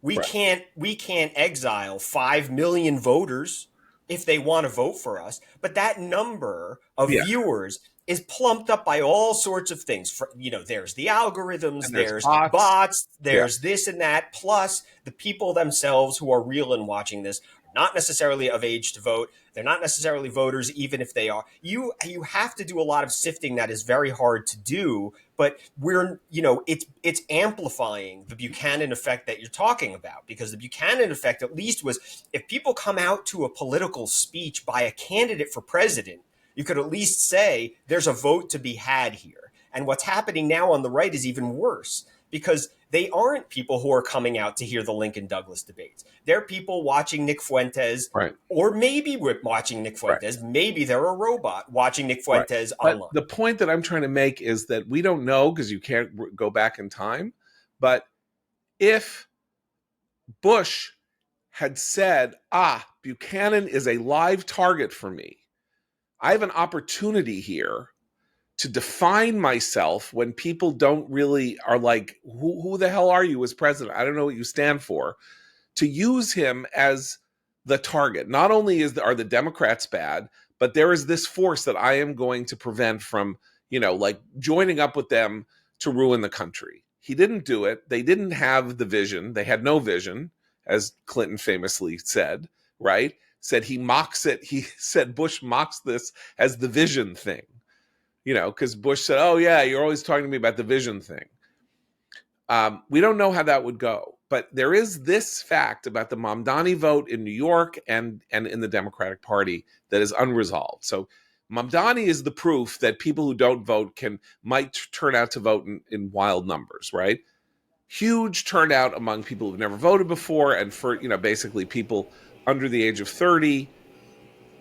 We can't exile 5 million voters if they want to vote for us, but that number of viewers is plumped up by all sorts of things. There's the algorithms, there's bots, there's this and that, plus the people themselves who are real and watching this not necessarily of age to vote. They're not necessarily voters, even if they are. You have to do a lot of sifting that is very hard to do, but it's amplifying the Buchanan effect that you're talking about, because the Buchanan effect at least was, if people come out to a political speech by a candidate for president, you could at least say there's a vote to be had here. And what's happening now on the right is even worse, because they aren't people who are coming out to hear the Lincoln Douglas debates. They're people watching Nick Fuentes, or maybe watching Nick Fuentes. Maybe they're a robot watching Nick Fuentes online. But the point that I'm trying to make is that we don't know, because you can't go back in time. But if Bush had said, Buchanan is a live target for me, I have an opportunity here to define myself when people don't really are like, who the hell are you as president? I don't know what you stand for. To use him as the target. Not only are the Democrats bad, but there is this force that I am going to prevent from, joining up with them to ruin the country. He didn't do it. They didn't have the vision. They had no vision, as Clinton famously said, right? Said he mocks it. He said Bush mocks this as the vision thing. Because Bush said, oh, yeah, you're always talking to me about the vision thing. We don't know how that would go. But there is this fact about the Mamdani vote in New York and in the Democratic Party that is unresolved. So Mamdani is the proof that people who don't vote might turn out to vote in wild numbers, right? Huge turnout among people who've never voted before, and for basically people under the age of 30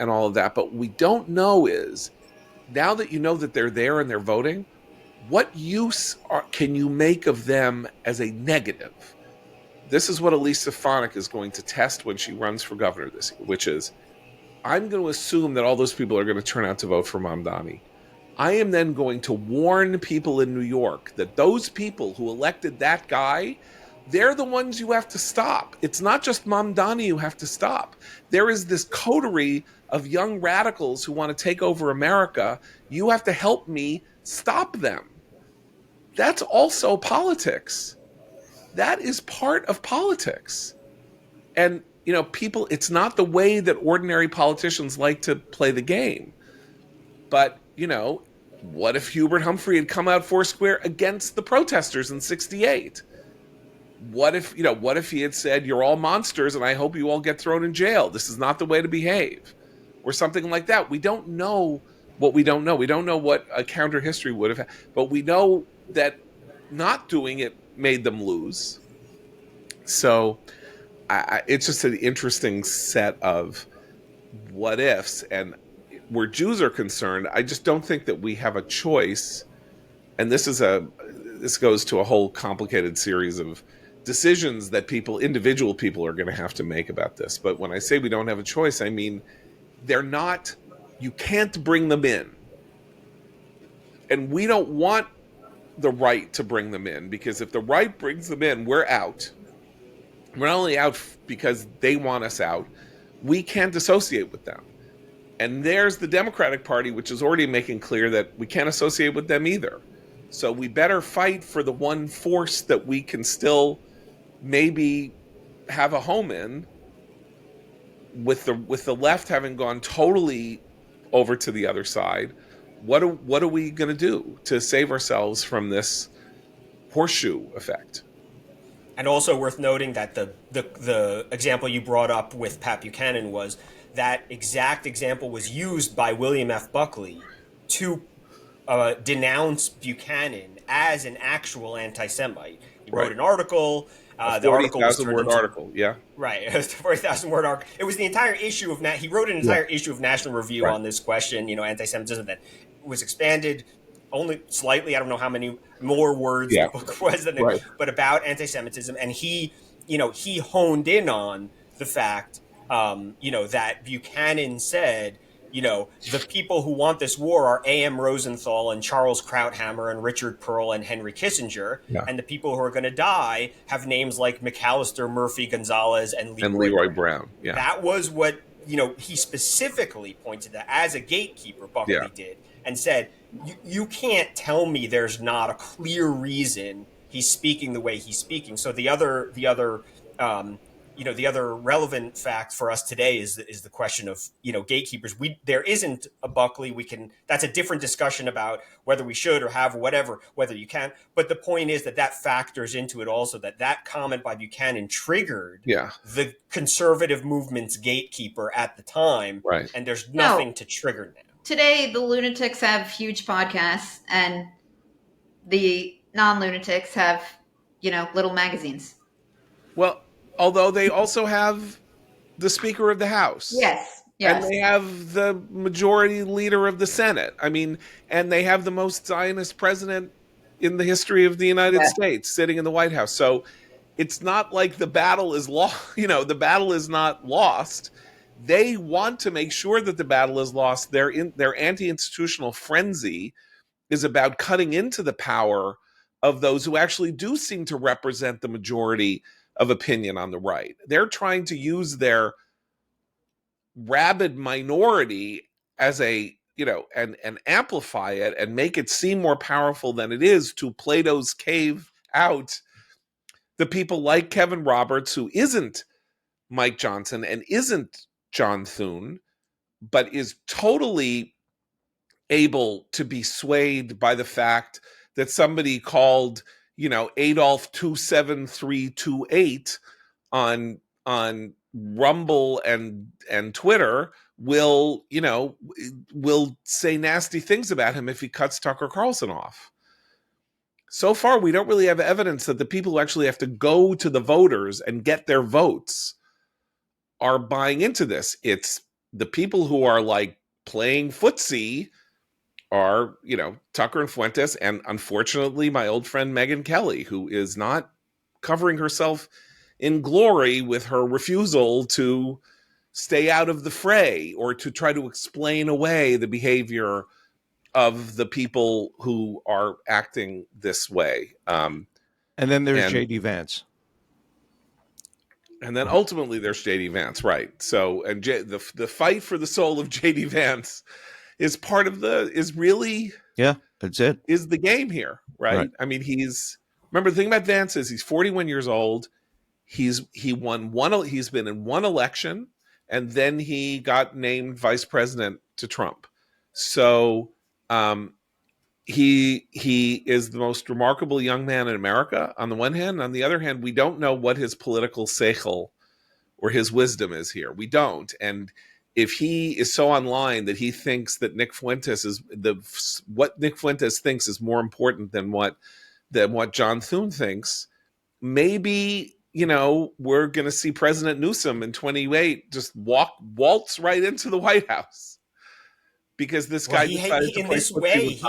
and all of that. But we don't know is, now that you know that they're there and they're voting, what use can you make of them as a negative? This is what Elise Stefanik is going to test when she runs for governor this year, which is, I'm going to assume that all those people are going to turn out to vote for Mamdani. I am then going to warn people in New York that those people who elected that guy, they're the ones you have to stop. It's not just Mamdani you have to stop. There is this coterie of young radicals who want to take over America. You have to help me stop them. That's also politics. That is part of politics. And, people, it's not the way that ordinary politicians like to play the game. But, what if Hubert Humphrey had come out foursquare against the protesters in 1968? What if he had said, you're all monsters and I hope you all get thrown in jail. This is not the way to behave. Or something like that. We don't know what we don't know. We don't know what a counter history would have had. But we know that not doing it made them lose. So it's just an interesting set of what ifs. And where Jews are concerned, I just don't think that we have a choice. And this goes to a whole complicated series of decisions that individual people are going to have to make about this. But when I say we don't have a choice, I mean, you can't bring them in. And we don't want the right to bring them in, because if the right brings them in, we're out. We're not only out because they want us out, we can't associate with them. And there's the Democratic Party, which is already making clear that we can't associate with them either. So we better fight for the one force that we can still maybe have a home in, with the left having gone totally over to the other side. What are we going to do to save ourselves from this horseshoe effect? And also worth noting that the example you brought up with Pat Buchanan was that exact example was used by William F. Buckley to denounce Buchanan as an actual anti-Semite. He wrote Right. an article. A The article was 40,000 turned word into article. Yeah. right. It was the 40,000 word article. It was the entire issue of he wrote an Yeah. entire issue of National Review Right. on this question. Anti-Semitism that was expanded only slightly. I don't know how many more words the Yeah. book was than it, Right. but about anti-Semitism, and he honed in on the fact, that Buchanan said, the people who want this war are A.M. Rosenthal and Charles Krauthammer and Richard Pearl and Henry Kissinger. Yeah. And the people who are going to die have names like McAllister, Murphy, Gonzalez, and And Leroy Leroy Brown. Brown. Yeah. That was what, he specifically pointed to as a gatekeeper, Buckley Yeah. did, and said, you can't tell me there's not a clear reason he's speaking the way he's speaking. So the other the other relevant fact for us today is the question of gatekeepers. There isn't a Buckley. That's a different discussion about whether we should or have whatever, whether you can. But the point is that factors into it also, that comment by Buchanan triggered Yeah. the conservative movement's gatekeeper at the time, Right. and there's nothing to trigger now. Today, the lunatics have huge podcasts, and the non-lunatics have, little magazines. Well, although they also have the Speaker of the House. Yes. And they have the majority leader of the Senate. I mean, and they have the most Zionist president in the history of the United States sitting in the White House. So it's not like the battle is lost. The battle is not lost. They want to make sure that the battle is lost. Their anti-institutional frenzy is about cutting into the power of those who actually do seem to represent the majority of opinion on the right. They're trying to use their rabid minority as and amplify it and make it seem more powerful than it is, to Plato's cave out the people like Kevin Roberts, who isn't Mike Johnson and isn't John Thune, but is totally able to be swayed by the fact that somebody called Adolf 27328 on Rumble and Twitter will say nasty things about him if he cuts Tucker Carlson off. So far, we don't really have evidence that the people who actually have to go to the voters and get their votes are buying into this. It's the people who are like playing footsie are, Tucker and Fuentes, and unfortunately my old friend Megyn Kelly, who is not covering herself in glory with her refusal to stay out of the fray or to try to explain away the behavior of the people who are acting this way. And then there's J.D. Vance. And then ultimately there's J.D. Vance, right? So, and the fight for the soul of J.D. Vance is part of is that's it. Is the game here, right? I mean, remember the thing about Vance is he's 41 years old. He's been in one election, and then he got named vice president to Trump. So he is the most remarkable young man in America on the one hand. On the other hand, we don't know what his political seichel or his wisdom is here. We don't. And if he is so online that he thinks that what Nick Fuentes thinks is more important than what John Thune thinks, maybe we're going to see President Newsom in 28 just waltz right into the White House because this guy decided to in play this way.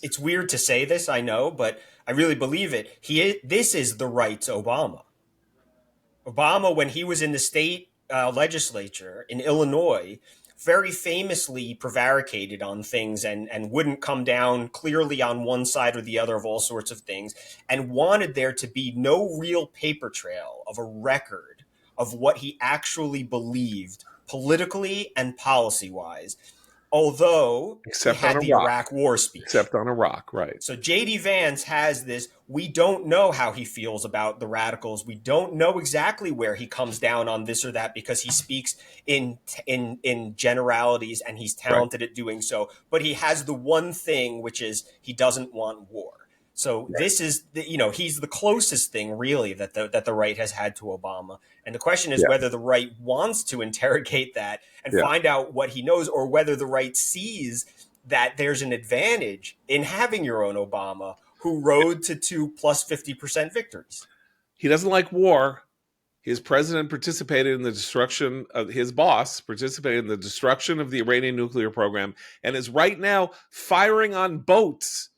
It's weird to say this, I know, but I really believe it. This is the right's Obama. Obama, when he was in the state legislature in Illinois, very famously prevaricated on things and wouldn't come down clearly on one side or the other of all sorts of things, and wanted there to be no real paper trail of a record of what he actually believed politically and policy-wise although he Except on had the Iraq. Iraq War speech. Except on Iraq, right. So J.D. Vance has this. We don't know how he feels about the radicals. We don't know exactly where he comes down on this or that because he speaks in generalities and he's Right. talented at doing so. But he has the one thing, which is he doesn't want war. So this is, he's the closest thing really that the right has had to Obama. And the question is Yeah. whether the right wants to interrogate that and Yeah. find out what he knows, or whether the right sees that there's an advantage in having your own Obama who rode to 2 plus 50% victories. He doesn't like war. His president participated in the destruction of his boss, participated in the destruction of the Iranian nuclear program, and is right now firing on boats,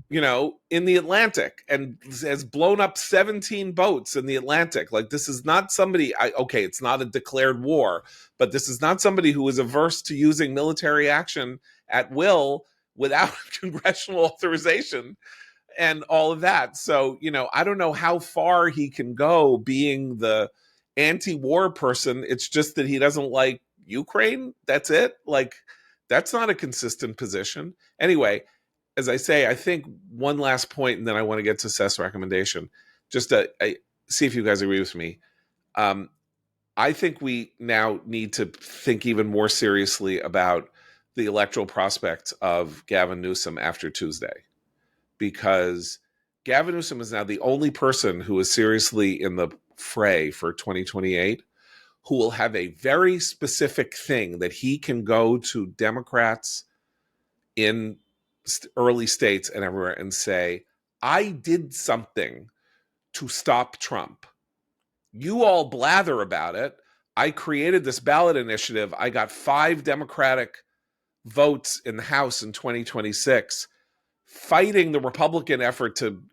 in the Atlantic, and has blown up 17 boats in the Atlantic. Like, this is not somebody, okay, it's not a declared war, but this is not somebody who is averse to using military action at will without congressional authorization and all of that. So, I don't know how far he can go being the anti-war person. It's just that he doesn't like Ukraine. That's it. Like, that's not a consistent position. Anyway, as I say, I think one last point, and then I want to get to Seth's recommendation, just to see if you guys agree with me. I think we now need to think even more seriously about the electoral prospects of Gavin Newsom after Tuesday, because Gavin Newsom is now the only person who is seriously in the fray for 2028 who will have a very specific thing that he can go to Democrats in early states and everywhere and say, I did something to stop Trump. You all blather about it. I created this ballot initiative. I got 5 Democratic votes in the House in 2026, fighting the Republican effort to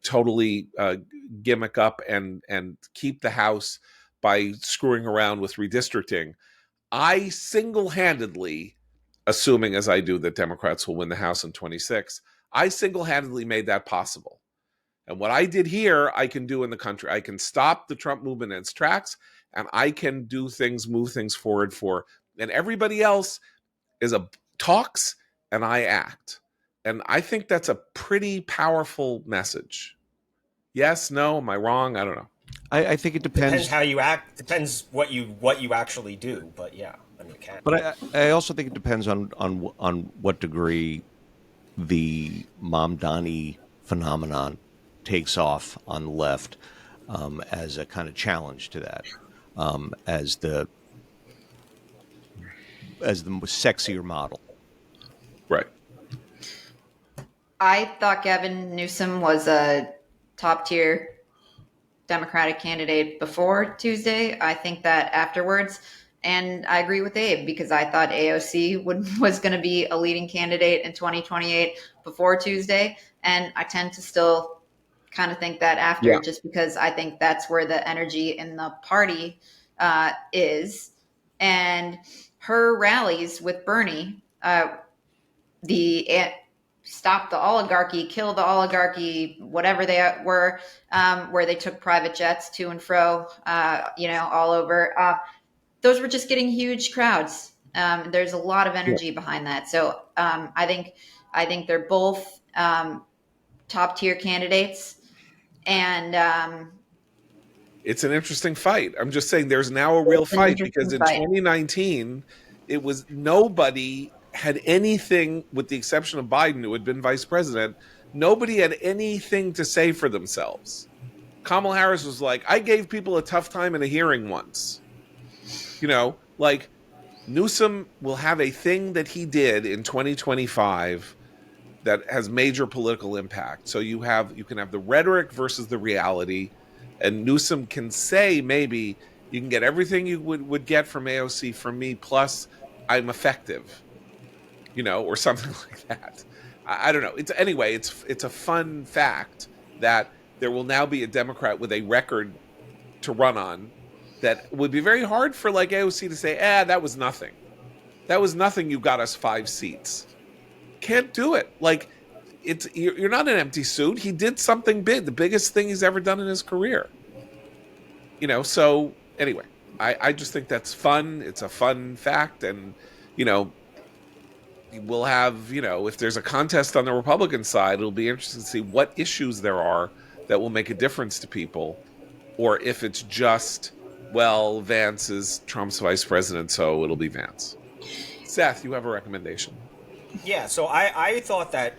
totally gimmick up and keep the House by screwing around with redistricting. I single-handedly, assuming as I do that Democrats will win the House in 26, I single-handedly made that possible. And what I did here, I can do in the country. I can stop the Trump movement in its tracks, and I can do things, move things forward and everybody else talks and I act. And I think that's a pretty powerful message. Yes, no, am I wrong? I don't know. I think it Depends depends. how you act. Depends what you actually do. But yeah, I mean, it can. But I also think it depends on what degree the Mamdani phenomenon takes off on the left as a kind of challenge to that, as the sexier model. Right. I thought Gavin Newsom was a top tier Democratic candidate before Tuesday. I think that afterwards. And I agree with Abe because I thought AOC was going to be a leading candidate in 2028 before Tuesday. And I tend to still kind of think that after, just because I think that's where the energy in the party is. And her rallies with Bernie, the stop the oligarchy, kill the oligarchy, whatever they were, where they took private jets to and fro, all over. Those were just getting huge crowds. There's a lot of energy behind that. So I think they're both top tier candidates, and it's an interesting fight. I'm just saying there's now a real fight because in 2019, it was nobody had anything, with the exception of Biden, who had been vice president, nobody had anything to say for themselves. Kamala Harris was like, I gave people a tough time in a hearing once. Like, Newsom will have a thing that he did in 2025 that has major political impact. So you can have the rhetoric versus the reality, and Newsom can say, maybe you can get everything you would get from AOC from me, plus I'm effective, or something like that. I don't know. It's a fun fact that there will now be a Democrat with a record to run on that would be very hard for like AOC to say, that was nothing. That was nothing. You got us 5 seats. Can't do it. Like, you're not an empty suit. He did something big, the biggest thing he's ever done in his career. So anyway, I just think that's fun. It's a fun fact, and we'll have, if there's a contest on the Republican side, it'll be interesting to see what issues there are that will make a difference to people, or if it's just, well, Vance is Trump's vice president, so it'll be Vance. Seth, you have a recommendation? Yeah, so I thought that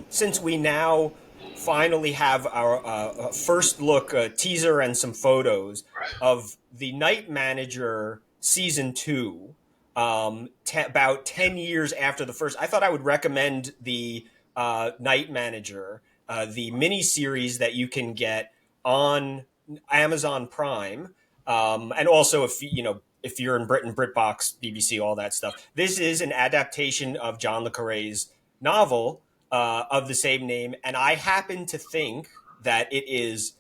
since we now finally have our first look teaser and some photos of the Night Manager season two, about 10 years after the first, I thought I would recommend the Night Manager, the mini series that you can get on Amazon Prime. And also, if you're in Britain, BritBox, BBC, all that stuff. This is an adaptation of John le Carre's novel of the same name, and I happen to think that it is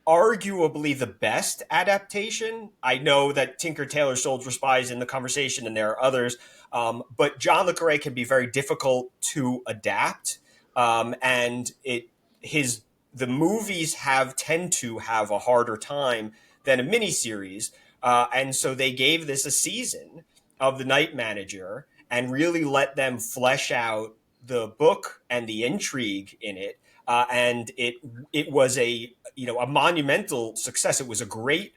arguably the best adaptation. I know that Tinker Tailor Soldier Spy is in the conversation, and there are others, but John le Carre can be very difficult to adapt, and the movies tend to have a harder time than a miniseries, and so they gave this a season of the Night Manager and really let them flesh out the book and the intrigue in it. And it was a monumental success. It was a great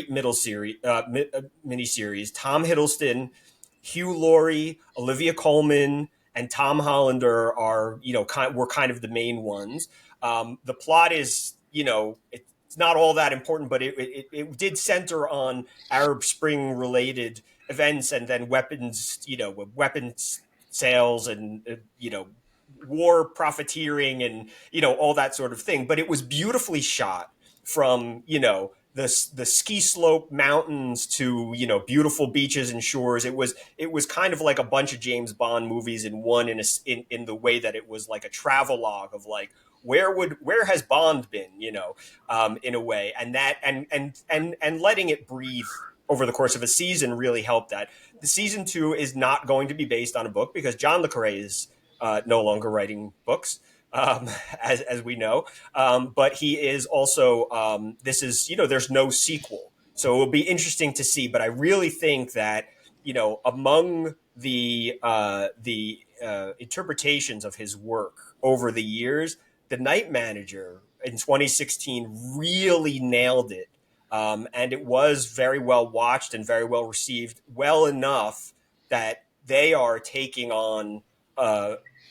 middle series miniseries. Tom Hiddleston, Hugh Laurie, Olivia Colman, and Tom Hollander were kind of the main ones. The plot is it's not all that important, but it did center on Arab Spring related events, and then weapons sales, and war profiteering, and all that sort of thing. But it was beautifully shot, from the ski slope mountains to beautiful beaches and shores. It was kind of like a bunch of James Bond movies in one, in the way that it was like a travelogue of like, where has Bond been, in a way, and that and letting it breathe over the course of a season really helped that. The season 2 is not going to be based on a book, because John le Carre is no longer writing books, as we know. But he is also, there's no sequel. So it will be interesting to see. But I really think that, among the interpretations of his work over the years, The Night Manager in 2016 really nailed it. And it was very well watched and very well received, well enough that they are taking on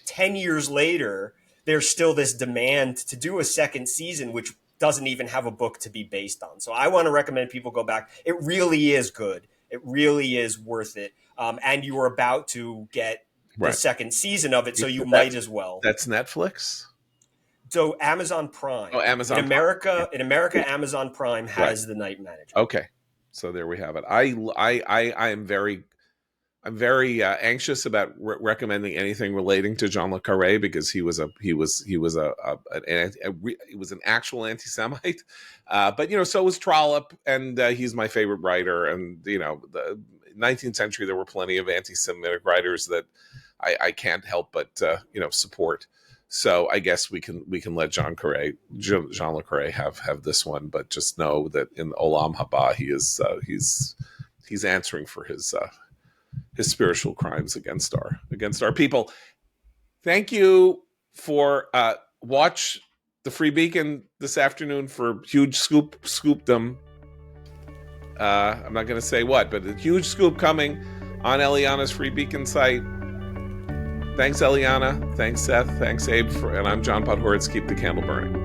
10 years later, there's still this demand to do a second season, which doesn't even have a book to be based on. So I want to recommend people go back. It really is good. It really is worth it. And you are about to get the second season of it, so you might as well. That's Netflix? So Amazon Prime. Oh, Amazon in America, Prime. In America, Amazon Prime has The Night Manager. Okay. So there we have it. I'm very anxious about recommending anything relating to John le Carre, because he was an actual anti-Semite, but so was Trollope, and he's my favorite writer. And the 19th century, there were plenty of anti-Semitic writers that I can't help but support. So I guess we can let John le Carre have this one, but just know that in Olam Haba, he's answering for his spiritual crimes against our people. Thank you for watch the Free Beacon this afternoon for huge scoopdom. I'm not going to say what, but a huge scoop coming on Eliana's Free Beacon site. Thanks, Eliana. Thanks, Seth. Thanks, Abe. And I'm John Podhoretz. Keep the candle burning.